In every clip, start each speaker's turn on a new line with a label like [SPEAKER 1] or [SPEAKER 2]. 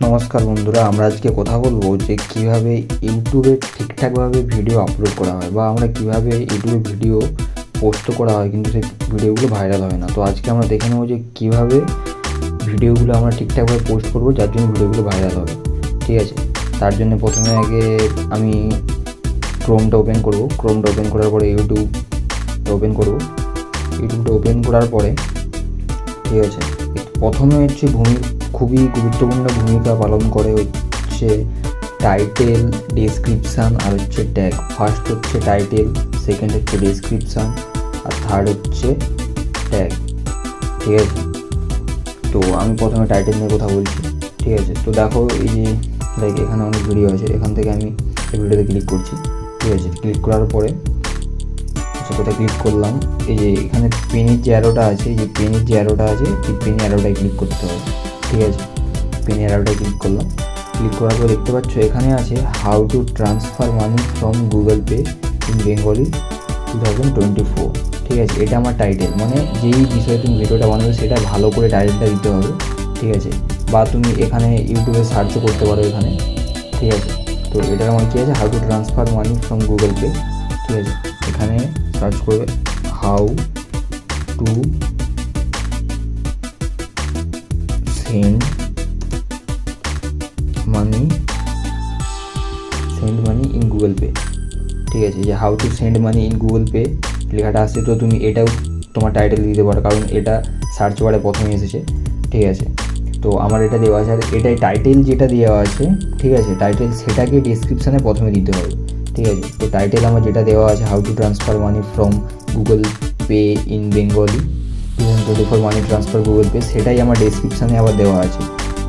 [SPEAKER 1] নমস্কার বন্ধুরা, আমরা আজকে কথা বলবো যে কিভাবে ইউটিউবে ঠিকঠাকভাবে ভিডিও আপলোড করা হয় বা আমরা কিভাবে ইউটিউবে ভিডিও পোস্ট করা হয় কিন্তু সেই ভিডিওগুলো ভাইরাল হয় না। তো আজকে আমরা দেখে নেবো যে কীভাবে ভিডিওগুলো আমরা ঠিকঠাকভাবে পোস্ট করবো যার জন্য ভিডিওগুলো ভাইরাল হবে। ঠিক আছে, তার জন্য প্রথমে আগে আমি ক্রোমটা ওপেন করব। ক্রোমটা ওপেন করার পরে ইউটিউবটা ওপেন করার পরে ঠিক আছে, প্রথমে হচ্ছে খুবই গুরুত্বপূর্ণ ভূমিকা পালন করে হচ্ছে টাইটেল, ডেসক্রিপশান আর হচ্ছে ট্যাগ। ফার্স্ট হচ্ছে টাইটেল, সেকেন্ড হচ্ছে ডেসক্রিপশান আর থার্ড হচ্ছে ট্যাগ। ঠিক আছে, তো আমি প্রথমে টাইটেল নিয়ে কথা বলছি। ঠিক আছে, তো দেখো এই যে এখানে অনেক ভিডিও আছে, এখান থেকে আমি এই ভিডিওতে ক্লিক করছি। ঠিক আছে, ক্লিক করার পরে কোথায় ক্লিক করলাম, এই যে এখানে পেনের যে অ্যারোটা আছে, এই পেন অ্যারোটায় ক্লিক করতে হবে। ঠিক আছে, পেন অ্যারোটায় ক্লিক করলাম। ক্লিক করার পর দেখতে পাচ্ছ এখানে আছে how to transfer money from Google pay in Bengali 2024। ঠিক আছে, এটা আমার টাইটেল, মানে যেই বিষয়ে তুমি ভিডিওটা বানাবে সেটা ভালো করে টাইটেলটা দিতে হবে। ঠিক আছে, বা তুমি এখানে ইউটিউবে সার্চও করতে পারো এখানে। ঠিক আছে, তো এটার আমার কী আছে, how to transfer money from Google pay. ঠিক আছে, এখানে সার্চ করবে how to send money in Google pay. ঠিক আছে, যে how to send money in Google pay লেখাটা আসছে, তো তুমি এটাও তোমার টাইটেল দিতে পারো, কারণ এটা সার্চ বারে প্রথমে এসেছে। ঠিক আছে, তো আমার এটা দেওয়া আছে, আর এটাই টাইটেল যেটা দেওয়া আছে। ঠিক আছে, টাইটেল সেটাকে ডিসক্রিপশানে প্রথমে দিতে হবে। ঠিক আছে, তো টাইটেল আমার যেটা দেওয়া আছে how to transfer money from Google pay in Bengali 2024 money transfer Google pay, সেটাই আমার ডেসক্রিপশানে আবার দেওয়া আছে।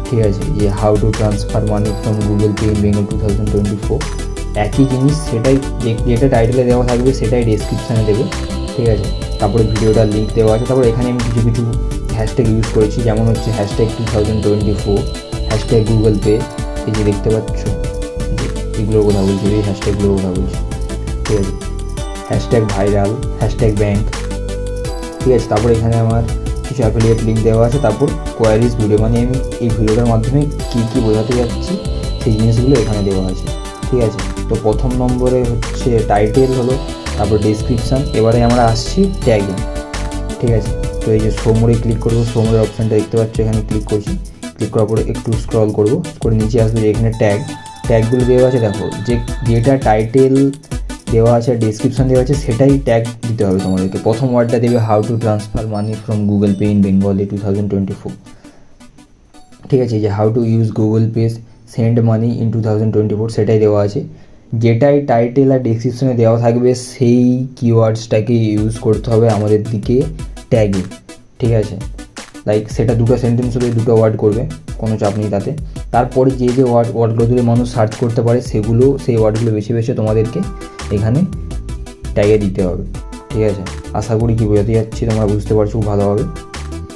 [SPEAKER 1] ঠিক আছে, যে how to transfer money from Google pay in Bengal 2024 একই জিনিস, সেটাই যেটা টাইটেলে দেওয়া থাকবে সেটাই ডেসক্রিপশানে দেবে। ঠিক আছে, তারপরে ভিডিওটার লিঙ্ক দেওয়া আছে। তারপরে এখানে আমি কিছু হ্যাশট্যাগ ইউজ করেছি, যেমন হচ্ছে হ্যাশট্যাগ 2024, হ্যাশট্যাগ গুগল পে। এই যে দেখতে পাচ্ছ এগুলোর কথা বলছি, এই হ্যাশট্যাগুলোর কথা বলছি। ঠিক আছে, হ্যাশট্যাগ ভাইরাল, হ্যাশট্যাগ ব্যাঙ্ক। ঠিক আছে, তারপর এখানে আমার কিছু অ্যাফিলিয়েট লিঙ্ক দেওয়া আছে। তারপর কোয়ারিজ ভিডিও, মানে আমি এই ভিডিওটার মাধ্যমে কী বোঝাতে যাচ্ছি সেই জিনিসগুলো এখানে দেওয়া আছে। ঠিক আছে, তো প্রথম নম্বরে হচ্ছে টাইটেল হলো, তারপর ডেসক্রিপশান, এবারে আমরা আসছি ট্যাগিং। ঠিক আছে, তো এই যে সোমরে ক্লিক করবো, সোমরের অপশানটা দেখতে পাচ্ছ, এখানে ক্লিক করছি। ক্লিক করার পরে একটু স্ক্রল করবো, করে নিচে আসবে, যে এখানে ট্যাগগুলো দেওয়া আছে। দেখো যেটা টাইটেল দেওয়া আছে, ডেসক্রিপশান দেওয়া আছে, সেটাই ট্যাগ দিতে হবে তোমাদেরকে। প্রথম ওয়ার্ডটা দেবে how to transfer money from Google pay in Bengali 2024। ঠিক আছে, যে how to use Google pay send money in 2024 সেটাই দেওয়া আছে। যেটাই টাইটেল আর ডেসক্রিপশনে দেওয়া থাকবে সেই কিওয়ার্ডসটাকে ইউজ করতে হবে আমাদের দিকে ট্যাগে। ঠিক আছে, সেটা দুটো সেন্টেন্স হলে দুটো ওয়ার্ড করবে, কোনো চাপ নেই তাতে। তারপরে যে ওয়ার্ডগুলো দিলে মানুষ সার্চ করতে পারে সেই ওয়ার্ডগুলো বেছে তোমাদেরকে এখানে ট্যাগে দিতে হবে। ঠিক আছে, আশা করি কি বোঝাতে যাচ্ছি তোমরা বুঝতে পারছো খুব ভালোভাবে।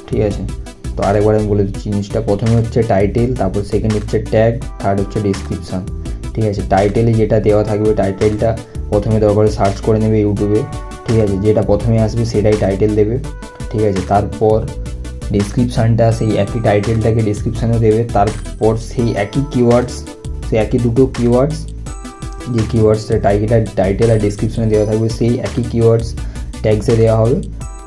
[SPEAKER 1] ঠিক আছে, তো আরেকবার আমি বলে দিচ্ছি জিনিসটা। প্রথমে হচ্ছে টাইটেল, তারপর সেকেন্ড হচ্ছে ট্যাগ, থার্ড হচ্ছে ডিসক্রিপশান। ঠিক আছে, টাইটেলে যেটা দেওয়া থাকবে টাইটেলটা প্রথমে দরকার সার্চ করে নেবে ইউটিউবে। ঠিক আছে, যেটা প্রথমে আসবে সেটাই টাইটেল দেবে। ঠিক আছে, তারপর ডিসক্রিপশানটা সেই একই টাইটেলটাকে ডিসক্রিপশানেও দেবে। তারপর সেই একই কিওয়ার্ডস, সেই একই দুটো কিওয়ার্ডস, যে কিওয়ার্ডসটা টাইটেল আর ডিসক্রিপশানে দেওয়া থাকবে সেই একই কিওয়ার্ডস ট্যাগসে দেওয়া হবে।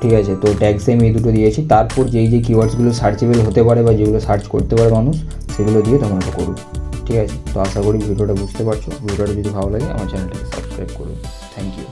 [SPEAKER 1] ঠিক আছে, তো ট্যাগসে আমি এই দুটো দিয়েছি। তারপর যেই কিওয়ার্ডসগুলো সার্চেবল হতে পারে বা যেগুলো সার্চ করতে পারে মানুষ, সেগুলো দিয়ে তোমরা এটা করবে। ঠিক আছে, তো আশা করি ভিডিওটা বুঝতে পারছো। ভিডিওটা যদি ভালো লাগে আমার চ্যানেলটাকে সাবস্ক্রাইব করবে। Thank you.